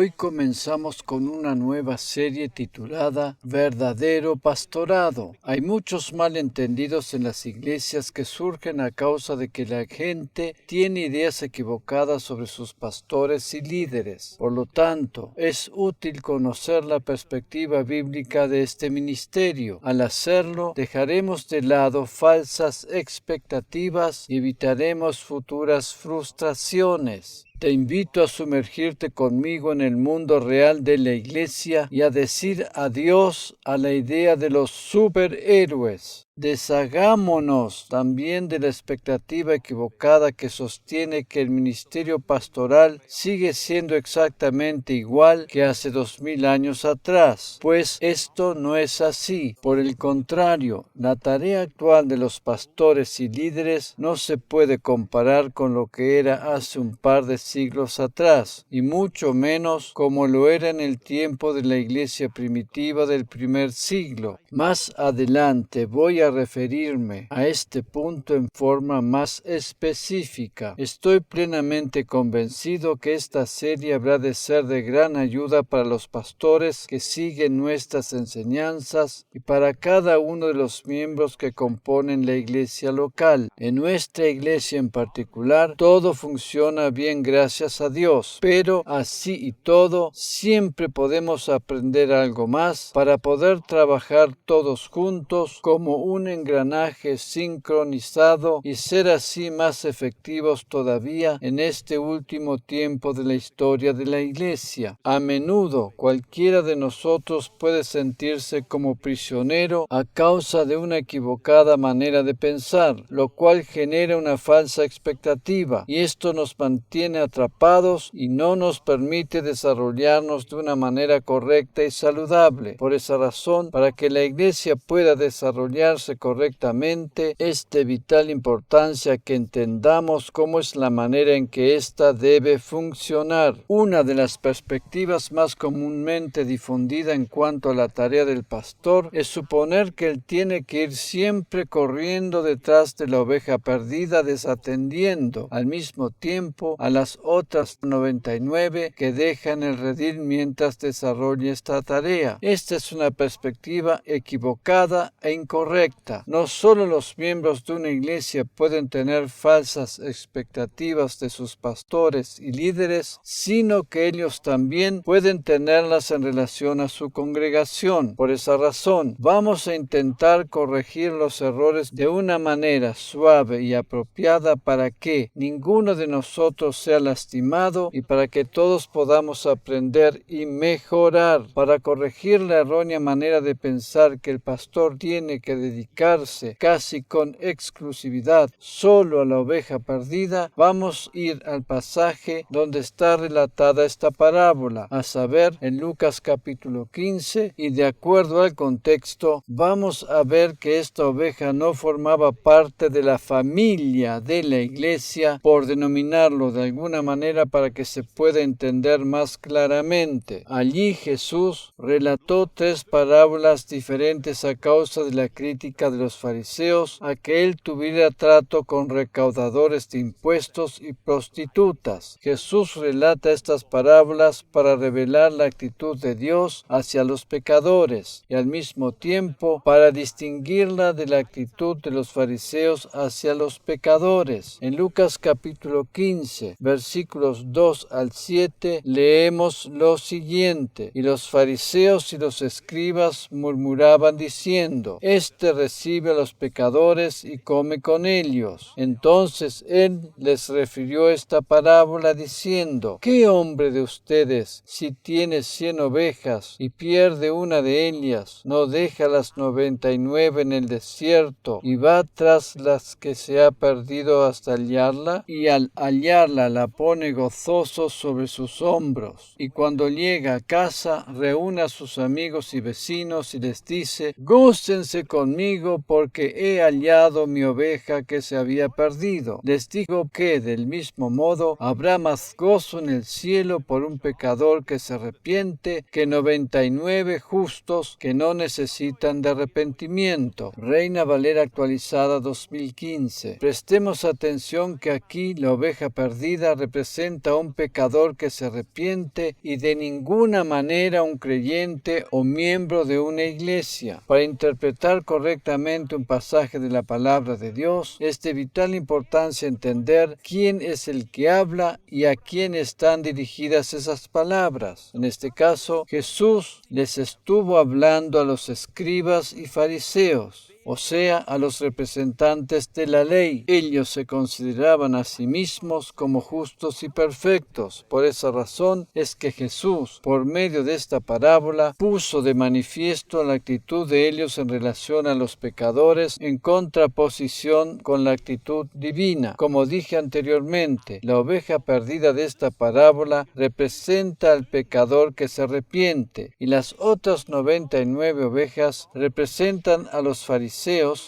Hoy comenzamos con una nueva serie titulada Verdadero Pastorado. Hay muchos malentendidos en las iglesias que surgen a causa de que la gente tiene ideas equivocadas sobre sus pastores y líderes. Por lo tanto, es útil conocer la perspectiva bíblica de este ministerio. Al hacerlo, dejaremos de lado falsas expectativas y evitaremos futuras frustraciones. Te invito a sumergirte conmigo en el mundo real de la iglesia y a decir adiós a la idea de los superhéroes. Deshagámonos también de la expectativa equivocada que sostiene que el ministerio pastoral sigue siendo exactamente igual que hace 2000 años atrás, pues esto no es así. Por el contrario, la tarea actual de los pastores y líderes no se puede comparar con lo que era hace un par de siglos atrás, y mucho menos como lo era en el tiempo de la iglesia primitiva del primer siglo. Más adelante voy a referirme a este punto en forma más específica. Estoy plenamente convencido que esta serie habrá de ser de gran ayuda para los pastores que siguen nuestras enseñanzas y para cada uno de los miembros que componen la iglesia local. En nuestra iglesia en particular, todo funciona bien gracias a Dios, pero así y todo, siempre podemos aprender algo más para poder trabajar todos juntos como un engranaje sincronizado y ser así más efectivos todavía en este último tiempo de la historia de la iglesia. A menudo cualquiera de nosotros puede sentirse como prisionero a causa de una equivocada manera de pensar, lo cual genera una falsa expectativa, y esto nos mantiene atrapados y no nos permite desarrollarnos de una manera correcta y saludable. Por esa razón, para que la iglesia pueda desarrollarse correctamente, es de vital importancia que entendamos cómo es la manera en que ésta debe funcionar. Una de las perspectivas más comúnmente difundida en cuanto a la tarea del pastor es suponer que él tiene que ir siempre corriendo detrás de la oveja perdida, desatendiendo al mismo tiempo a las otras 99 que dejan el redil mientras desarrolla esta tarea. Esta es una perspectiva equivocada e incorrecta. No solo los miembros de una iglesia pueden tener falsas expectativas de sus pastores y líderes, sino que ellos también pueden tenerlas en relación a su congregación. Por esa razón, vamos a intentar corregir los errores de una manera suave y apropiada para que ninguno de nosotros sea lastimado y para que todos podamos aprender y mejorar. Para corregir la errónea manera de pensar que el pastor tiene que dedicarse casi con exclusividad solo a la oveja perdida, vamos a ir al pasaje donde está relatada esta parábola, a saber, en Lucas capítulo 15, y de acuerdo al contexto, vamos a ver que esta oveja no formaba parte de la familia de la iglesia, por denominarlo de alguna manera para que se pueda entender más claramente. Allí Jesús relató 3 parábolas diferentes a causa de la crítica de los fariseos a que él tuviera trato con recaudadores de impuestos y prostitutas. Jesús relata estas parábolas para revelar la actitud de Dios hacia los pecadores y al mismo tiempo para distinguirla de la actitud de los fariseos hacia los pecadores. En Lucas capítulo 15, versículos 2 al 7, leemos lo siguiente: y los fariseos y los escribas murmuraban diciendo: Este recibe a los pecadores y come con ellos. Entonces él les refirió esta parábola diciendo: ¿Qué hombre de ustedes, si tiene 100 ovejas y pierde una de ellas, no deja las 99 en el desierto y va tras las que se ha perdido hasta hallarla? Y al hallarla la pone gozoso sobre sus hombros. Y cuando llega a casa, reúne a sus amigos y vecinos y les dice: Gócense conmigo conmigo porque he hallado mi oveja que se había perdido. Les digo que, del mismo modo, habrá más gozo en el cielo por un pecador que se arrepiente que 99 justos que no necesitan de arrepentimiento. Reina Valera actualizada 2015. Prestemos atención que aquí la oveja perdida representa a un pecador que se arrepiente y de ninguna manera un creyente o miembro de una iglesia. Para interpretar correctamente un pasaje de la palabra de Dios, es de vital importancia entender quién es el que habla y a quién están dirigidas esas palabras. En este caso, Jesús les estuvo hablando a los escribas y fariseos, o sea, a los representantes de la ley. Ellos se consideraban a sí mismos como justos y perfectos. Por esa razón es que Jesús, por medio de esta parábola, puso de manifiesto la actitud de ellos en relación a los pecadores en contraposición con la actitud divina. Como dije anteriormente, la oveja perdida de esta parábola representa al pecador que se arrepiente, y las otras 99 ovejas representan a los fariseos,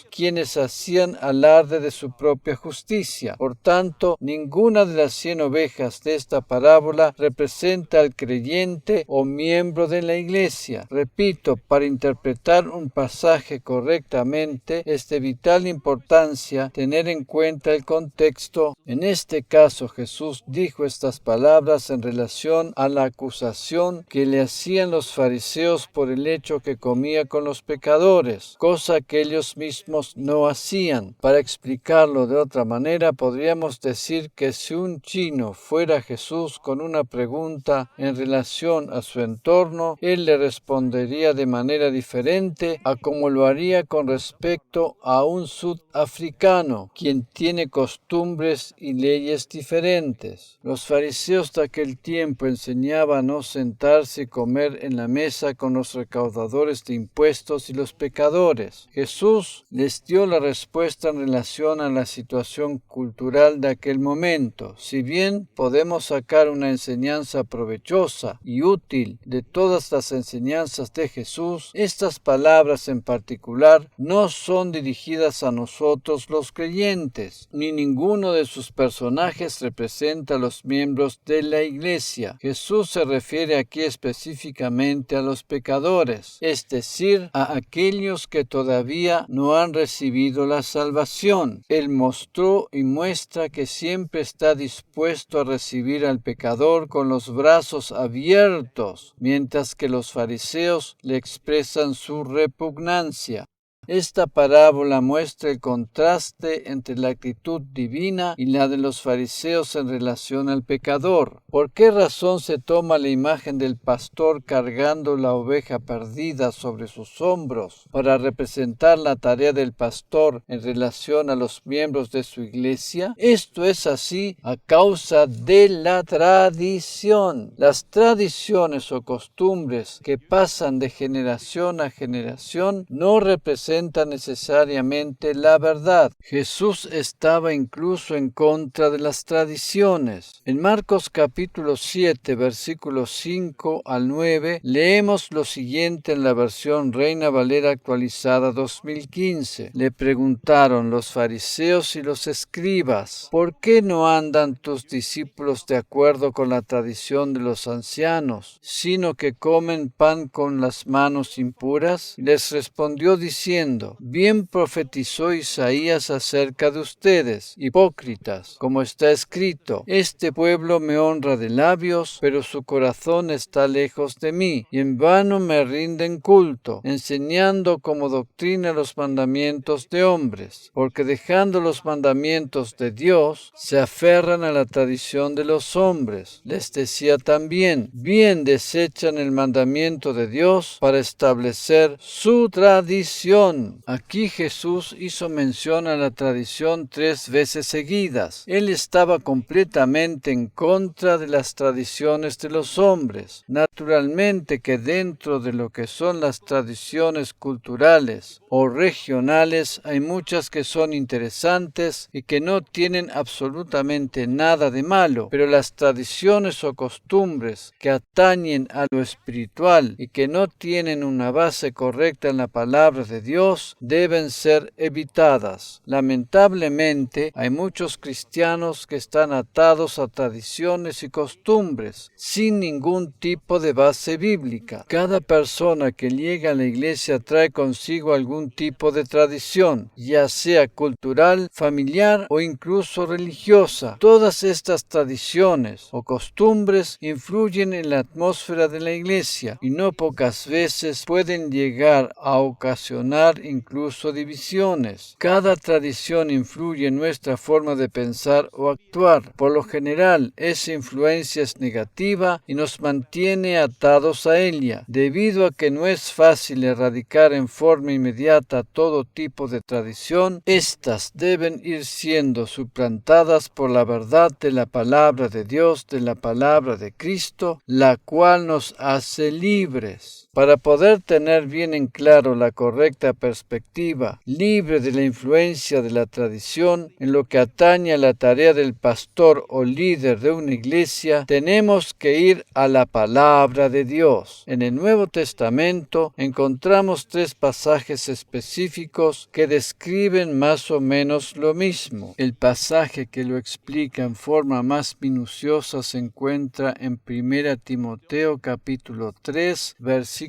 quienes hacían alarde de su propia justicia. Por tanto, ninguna de las 100 ovejas de esta parábola representa al creyente o miembro de la iglesia. Repito, para interpretar un pasaje correctamente es de vital importancia tener en cuenta el contexto. En este caso, Jesús dijo estas palabras en relación a la acusación que le hacían los fariseos por el hecho que comía con los pecadores, cosa que ellos mismos no hacían. Para explicarlo de otra manera, podríamos decir que si un chino fuera a Jesús con una pregunta en relación a su entorno, él le respondería de manera diferente a como lo haría con respecto a un sudafricano, quien tiene costumbres y leyes diferentes. Los fariseos de aquel tiempo enseñaban a no sentarse y comer en la mesa con los recaudadores de impuestos y los pecadores. Jesús les dio la respuesta en relación a la situación cultural de aquel momento. Si bien podemos sacar una enseñanza provechosa y útil de todas las enseñanzas de Jesús, estas palabras en particular no son dirigidas a nosotros los creyentes, ni ninguno de sus personajes representa a los miembros de la iglesia. Jesús se refiere aquí específicamente a los pecadores, es decir, a aquellos que todavía no han recibido la salvación. Él mostró y muestra que siempre está dispuesto a recibir al pecador con los brazos abiertos, mientras que los fariseos le expresan su repugnancia. Esta parábola muestra el contraste entre la actitud divina y la de los fariseos en relación al pecador. ¿Por qué razón se toma la imagen del pastor cargando la oveja perdida sobre sus hombros para representar la tarea del pastor en relación a los miembros de su iglesia? Esto es así a causa de la tradición. Las tradiciones o costumbres que pasan de generación a generación no representan necesariamente la verdad. Jesús estaba incluso en contra de las tradiciones. En Marcos capítulo 7, versículos 5 al 9, leemos lo siguiente en la versión Reina Valera actualizada 2015. Le preguntaron los fariseos y los escribas: ¿por qué no andan tus discípulos de acuerdo con la tradición de los ancianos, sino que comen pan con las manos impuras? Les respondió diciendo: bien profetizó Isaías acerca de ustedes, hipócritas, como está escrito: este pueblo me honra de labios, pero su corazón está lejos de mí, y en vano me rinden culto, enseñando como doctrina los mandamientos de hombres, porque dejando los mandamientos de Dios, se aferran a la tradición de los hombres. Les decía también: bien desechan el mandamiento de Dios para establecer su tradición. Aquí Jesús hizo mención a la tradición 3 veces seguidas. Él estaba completamente en contra de las tradiciones de los hombres. Naturalmente que dentro de lo que son las tradiciones culturales o regionales hay muchas que son interesantes y que no tienen absolutamente nada de malo, pero las tradiciones o costumbres que atañen a lo espiritual y que no tienen una base correcta en la palabra de Dios Dios deben ser evitadas. Lamentablemente, hay muchos cristianos que están atados a tradiciones y costumbres, sin ningún tipo de base bíblica. Cada persona que llega a la iglesia trae consigo algún tipo de tradición, ya sea cultural, familiar o incluso religiosa. Todas estas tradiciones o costumbres influyen en la atmósfera de la iglesia y no pocas veces pueden llegar a ocasionar incluso divisiones. Cada tradición influye en nuestra forma de pensar o actuar. Por lo general, esa influencia es negativa y nos mantiene atados a ella. Debido a que no es fácil erradicar en forma inmediata todo tipo de tradición, estas deben ir siendo suplantadas por la verdad de la palabra de Dios, de la palabra de Cristo, la cual nos hace libres. Para poder tener bien en claro la correcta perspectiva, libre de la influencia de la tradición, en lo que atañe a la tarea del pastor o líder de una iglesia, tenemos que ir a la palabra de Dios. En el Nuevo Testamento encontramos 3 pasajes específicos que describen más o menos lo mismo. El pasaje que lo explica en forma más minuciosa se encuentra en 1 Timoteo capítulo 3, versículos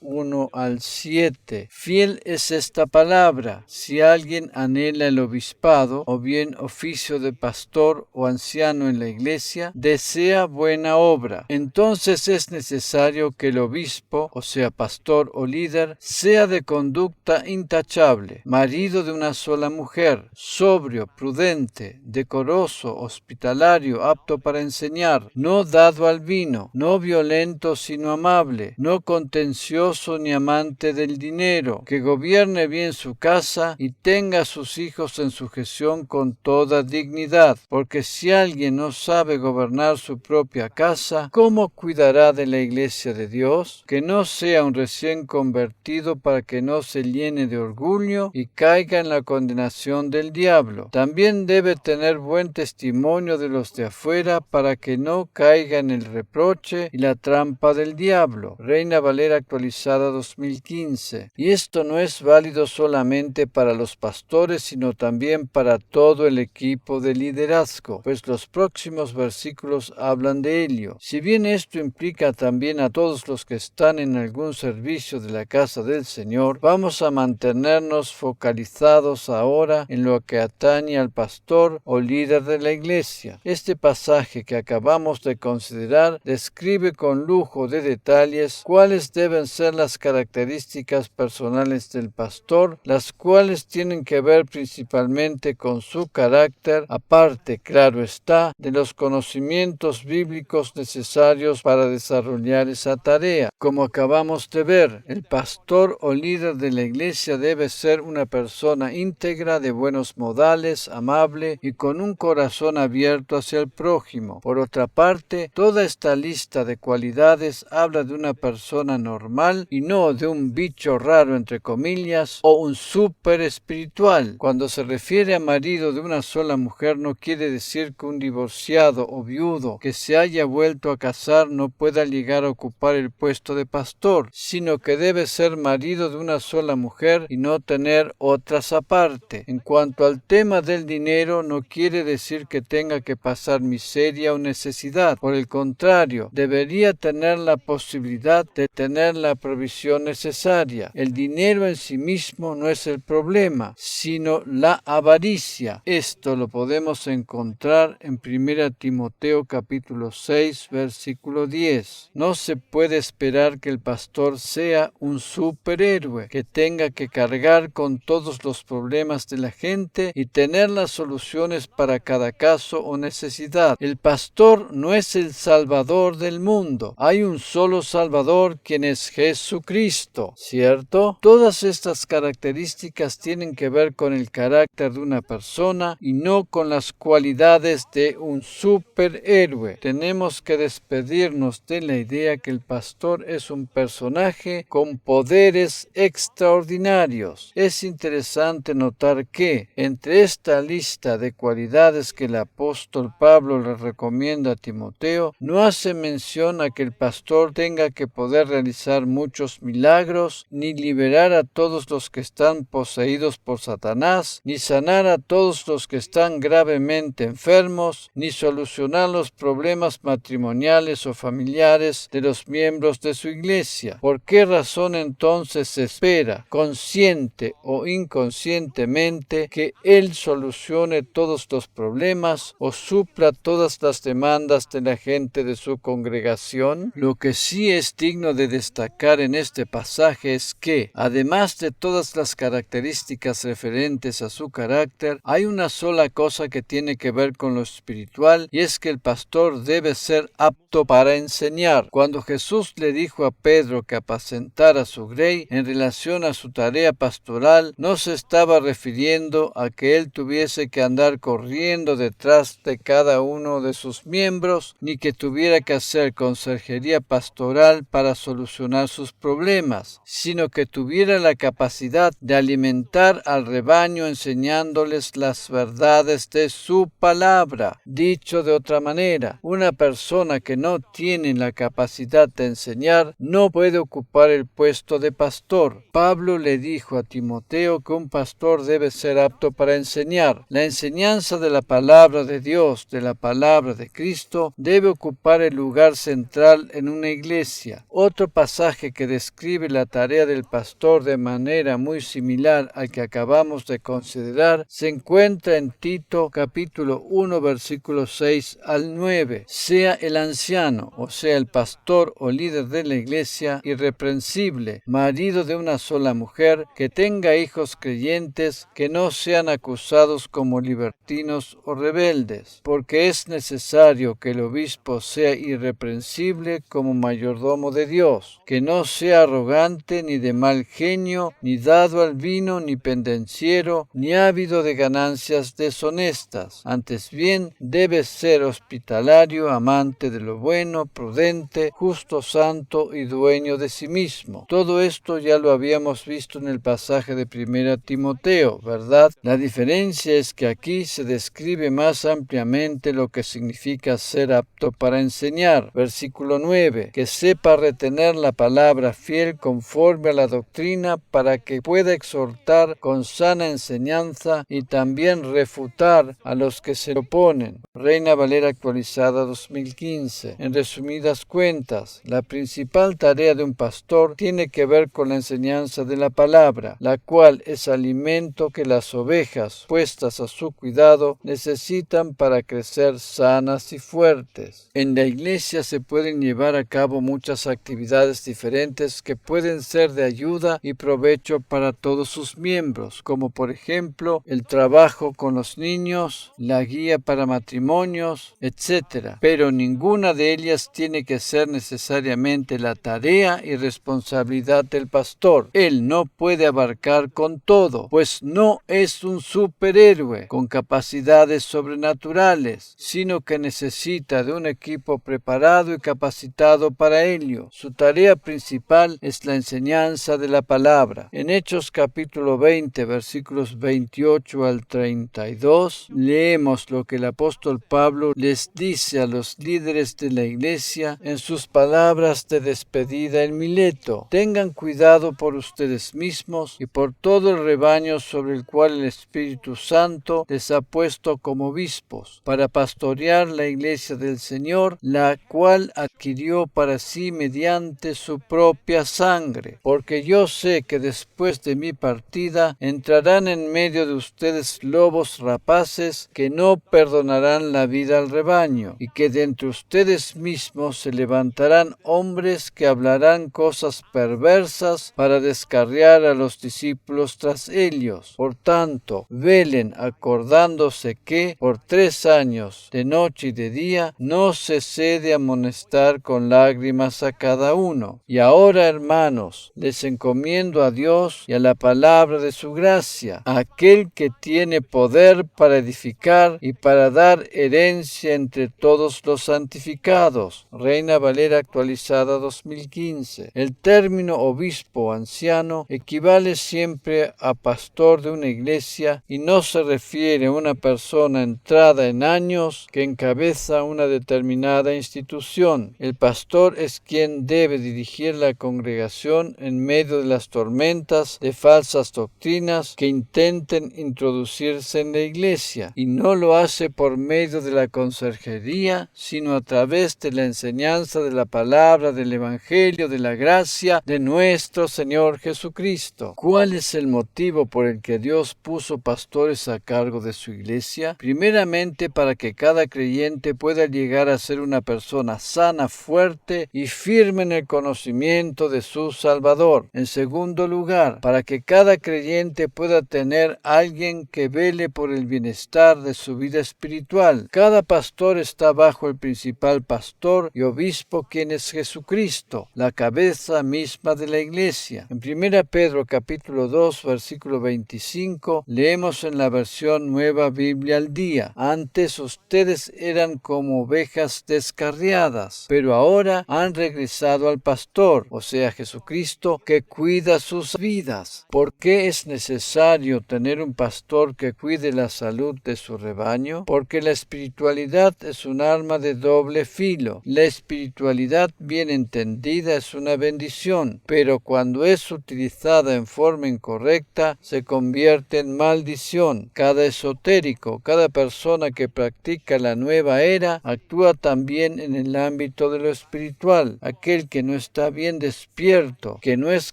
1 al 7. Fiel es esta palabra. Si alguien anhela el obispado, o bien oficio de pastor o anciano en la iglesia, desea buena obra. Entonces es necesario que el obispo, o sea, pastor o líder, sea de conducta intachable, marido de una sola mujer, sobrio, prudente, decoroso, hospitalario, apto para enseñar, no dado al vino, no violento sino amable, no contencioso ni amante del dinero, que gobierne bien su casa y tenga a sus hijos en sujeción con toda dignidad, porque si alguien no sabe gobernar su propia casa, ¿cómo cuidará de la iglesia de Dios? Que no sea un recién convertido para que no se llene de orgullo y caiga en la condenación del diablo. También debe tener buen testimonio de los de afuera para que no caiga en el reproche y la trampa del diablo. Reina Valera actualizada 2015. Y esto no es válido solamente para los pastores, sino también para todo el equipo de liderazgo, pues los próximos versículos hablan de ello. Si bien esto implica también a todos los que están en algún servicio de la casa del Señor, vamos a mantenernos focalizados ahora en lo que atañe al pastor o líder de la iglesia. Este pasaje que acabamos de considerar describe con lujo de detalles cuáles deben ser las características personales del pastor, las cuales tienen que ver principalmente con su carácter, aparte, claro está, de los conocimientos bíblicos necesarios para desarrollar esa tarea. Como acabamos de ver, el pastor o líder de la iglesia debe ser una persona íntegra, de buenos modales, amable y con un corazón abierto hacia el prójimo. Por otra parte, toda esta lista de cualidades habla de una persona normal y no de un bicho raro entre comillas o un súper espiritual. Cuando se refiere a marido de una sola mujer no quiere decir que un divorciado o viudo que se haya vuelto a casar no pueda llegar a ocupar el puesto de pastor, sino que debe ser marido de una sola mujer y no tener otras aparte. En cuanto al tema del dinero, no quiere decir que tenga que pasar miseria o necesidad. Por el contrario, debería tener la posibilidad de tener la provisión necesaria. El dinero en sí mismo no es el problema, sino la avaricia. Esto lo podemos encontrar en 1 Timoteo capítulo 6, versículo 10. No se puede esperar que el pastor sea un superhéroe, que tenga que cargar con todos los problemas de la gente y tener las soluciones para cada caso o necesidad. El pastor no es el salvador del mundo. Hay un solo salvador, quien es Jesucristo, ¿cierto? Todas estas características tienen que ver con el carácter de una persona y no con las cualidades de un superhéroe. Tenemos que despedirnos de la idea que el pastor es un personaje con poderes extraordinarios. Es interesante notar que entre esta lista de cualidades que el apóstol Pablo le recomienda a Timoteo, no hace mención a que el pastor tenga que poder realizar muchos milagros ni liberar a todos los que están poseídos por Satanás, ni sanar a todos los que están gravemente enfermos, ni solucionar los problemas matrimoniales o familiares de los miembros de su iglesia. ¿Por qué razón entonces se espera, consciente o inconscientemente, que Él solucione todos los problemas o supla todas las demandas de la gente de su congregación? Lo que sí es digno de destacar en este pasaje es que, además de todas las características referentes a su carácter, hay una sola cosa que tiene que ver con lo espiritual, y es que el pastor debe ser apto para enseñar. Cuando Jesús le dijo a Pedro que apacentara su grey en relación a su tarea pastoral, no se estaba refiriendo a que él tuviese que andar corriendo detrás de cada uno de sus miembros, ni que tuviera que hacer consejería pastoral para solucionar sus problemas, sino que tuviera la capacidad de alimentar al rebaño enseñándoles las verdades de su palabra. Dicho de otra manera, una persona que no tiene la capacidad de enseñar no puede ocupar el puesto de pastor. Pablo le dijo a Timoteo que un pastor debe ser apto para enseñar. La enseñanza de la palabra de Dios, de la palabra de Cristo, debe ocupar el lugar central en una iglesia. Otro pasaje que describe la tarea del pastor de manera muy similar al que acabamos de considerar se encuentra en Tito capítulo 1 versículos 6 al 9. Sea el anciano, o sea el pastor o líder de la iglesia, irreprensible, marido de una sola mujer, que tenga hijos creyentes, que no sean acusados como libertinos o rebeldes, porque es necesario que el obispo sea irreprensible como mayordomo de Dios, que no sea arrogante ni de mal genio, ni dado al vino, ni pendenciero, ni ávido de ganancias deshonestas. Antes bien, debe ser hospitalario, amante de lo bueno, prudente, justo, santo y dueño de sí mismo. Todo esto ya lo habíamos visto en el pasaje de 1 Timoteo, ¿verdad? La diferencia es que aquí se describe más ampliamente lo que significa ser apto para enseñar. Versículo 9, que sepa retener la palabra fiel conforme a la doctrina, para que pueda exhortar con sana enseñanza y también refutar a los que se oponen. Reina Valera actualizada 2015. En resumidas cuentas, la principal tarea de un pastor tiene que ver con la enseñanza de la palabra, la cual es alimento que las ovejas, puestas a su cuidado, necesitan para crecer sanas y fuertes. En la iglesia se pueden llevar a cabo muchas actividades diferentes que pueden ser de ayuda y provecho para todos sus miembros, como por ejemplo el trabajo con los niños, la guía para matrimonios, etc. Pero ninguna de ellas tiene que ser necesariamente la tarea y responsabilidad del pastor. Él no puede abarcar con todo, pues no es un superhéroe con capacidades sobrenaturales, sino que necesita de un equipo preparado y capacitado para ello. Su tarea principal es la enseñanza de la palabra. En Hechos capítulo 20, versículos 28 al 32, leemos lo que el apóstol Pablo les dice a los líderes de la iglesia en sus palabras de despedida en Mileto. Tengan cuidado por ustedes mismos y por todo el rebaño sobre el cual el Espíritu Santo les ha puesto como obispos, para pastorear la iglesia del Señor, la cual adquirió para sí mediante su propia sangre. Porque yo sé que después de mi partida entrarán en medio de ustedes lobos rapaces que no perdonarán la vida al rebaño, y que de entre ustedes mismos se levantarán hombres que hablarán cosas perversas para descarriar a los discípulos tras ellos. Por tanto, velen acordándose que por 3 años, de noche y de día, no cesé de amonestar con lágrimas a cada uno. Y ahora, hermanos, les encomiendo a Dios y a la palabra de su gracia, a aquel que tiene poder para edificar y para dar herencia entre todos los santificados. Reina Valera actualizada 2015. El término obispo o anciano equivale siempre a pastor de una iglesia y no se refiere a una persona entrada en años que encabeza una determinada institución. El pastor es quien debe dirigir la congregación en medio de las tormentas de falsas doctrinas que intenten introducirse en la iglesia, y no lo hace por medio de la conserjería, sino a través de la enseñanza de la palabra, del Evangelio, de la gracia de nuestro Señor Jesucristo. ¿Cuál es el motivo por el que Dios puso pastores a cargo de su iglesia? Primeramente, para que cada creyente pueda llegar a ser una persona sana, fuerte y firme en el conocimiento de su Salvador. En segundo lugar, para que cada creyente pueda tener alguien que vele por el bienestar de su vida espiritual. Cada pastor está bajo el principal pastor y obispo, quien es Jesucristo, la cabeza misma de la iglesia. En 1 Pedro capítulo 2, versículo 25, leemos en la versión Nueva Biblia al Día: antes ustedes eran como ovejas descarriadas, pero ahora han regresado al pastor, o sea, Jesucristo, que cuida sus vidas. ¿Por qué es necesario tener un pastor que cuide la salud de su rebaño? Porque la espiritualidad es un arma de doble filo. La espiritualidad bien entendida es una bendición, pero cuando es utilizada en forma incorrecta, se convierte en maldición. Cada esotérico, cada persona que practica la nueva era, actúa también en el ámbito de lo espiritual. Aquel que no está bien despierto, que no es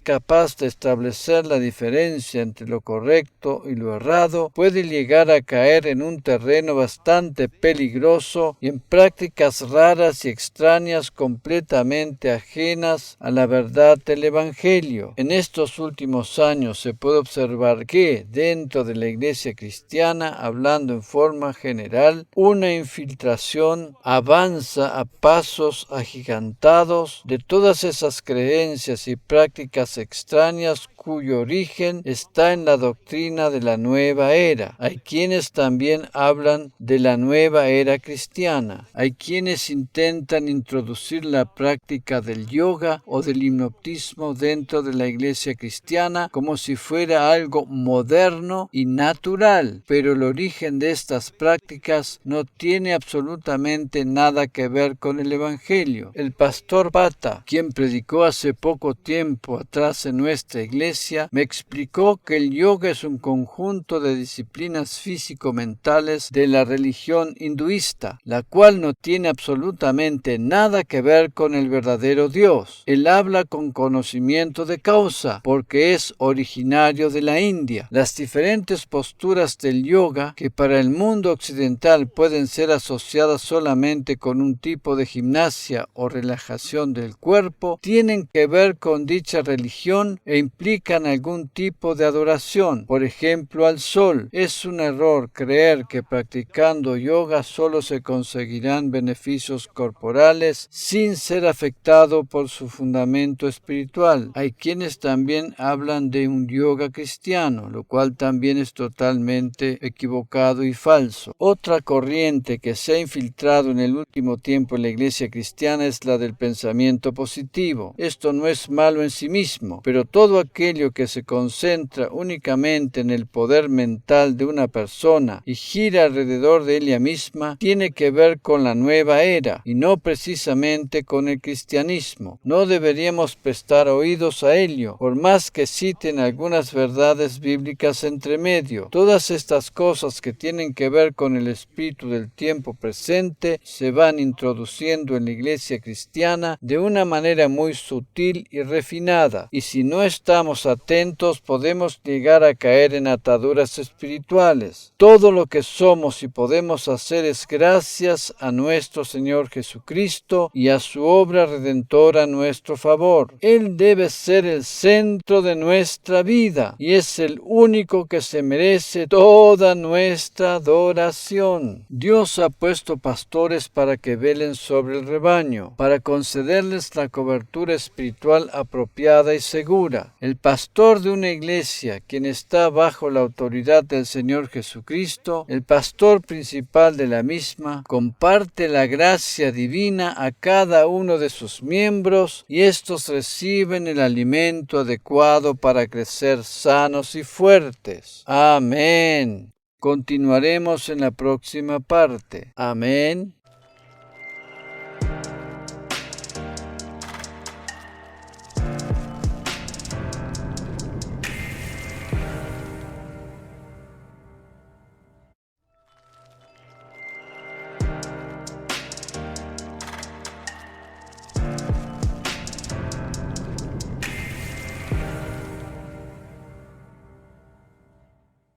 capaz de establecer la diferencia entre lo correcto y lo errado, puede llegar a caer en un terreno bastante peligroso y en prácticas raras y extrañas completamente ajenas a la verdad del Evangelio. En estos últimos años se puede observar que, dentro de la iglesia cristiana, hablando en forma general, una infiltración avanza a pasos agigantados de todas esas creencias y prácticas extrañas cuyo origen está en la doctrina de la nueva era. Hay quienes también hablan de la nueva era cristiana. Hay quienes intentan introducir la práctica del yoga o del hipnotismo dentro de la iglesia cristiana como si fuera algo moderno y natural, pero el origen de estas prácticas no tiene absolutamente nada que ver con el Evangelio. El pastor Pata, quien predicó hace poco tiempo atrás en nuestra iglesia, me explicó que el yoga es un conjunto de disciplinas físico-mentales de la religión hinduista, la cual no tiene absolutamente nada que ver con el verdadero Dios. Él habla con conocimiento de causa, porque es originario de la India. Las diferentes posturas del yoga, que para el mundo occidental pueden ser asociadas solamente con un tipo de gimnasia o relajación del cuerpo, tienen que ver con dicha religión e implican algún tipo de adoración, por ejemplo al sol. Es un error creer que practicando yoga solo se conseguirán beneficios corporales sin ser afectado por su fundamento espiritual. Hay quienes también hablan de un yoga cristiano, lo cual también es totalmente equivocado y falso. Otra corriente que se ha infiltrado en el último tiempo en la iglesia cristiana es la del pensamiento positivo. Esto no es malo en sí mismo, pero todo aquello que se concentra únicamente en el poder mental de una persona y gira alrededor de ella misma tiene que ver con la nueva era y no precisamente con el cristianismo. No deberíamos prestar oídos a ello, por más que citen algunas verdades bíblicas entre medio. Todas estas cosas que tienen que ver con el espíritu del tiempo presente se van introduciendo en la iglesia cristiana de una manera muy sutil y refinada, y si no estamos atentos podemos llegar a caer en ataduras espirituales. Todo lo que somos y podemos hacer es gracias a nuestro Señor Jesucristo y a su obra redentora a nuestro favor. Él debe ser el centro de nuestra vida y es el único que se merece toda nuestra adoración. Dios ha puesto pastores para que velen sobre el rebaño, para concederles la cobertura espiritual apropiada y segura. El pastor de una iglesia, quien está bajo la autoridad del Señor Jesucristo, el pastor principal de la misma, comparte la gracia divina a cada uno de sus miembros y estos reciben el alimento adecuado para crecer sanos y fuertes. Amén. Continuaremos en la próxima parte. Amén.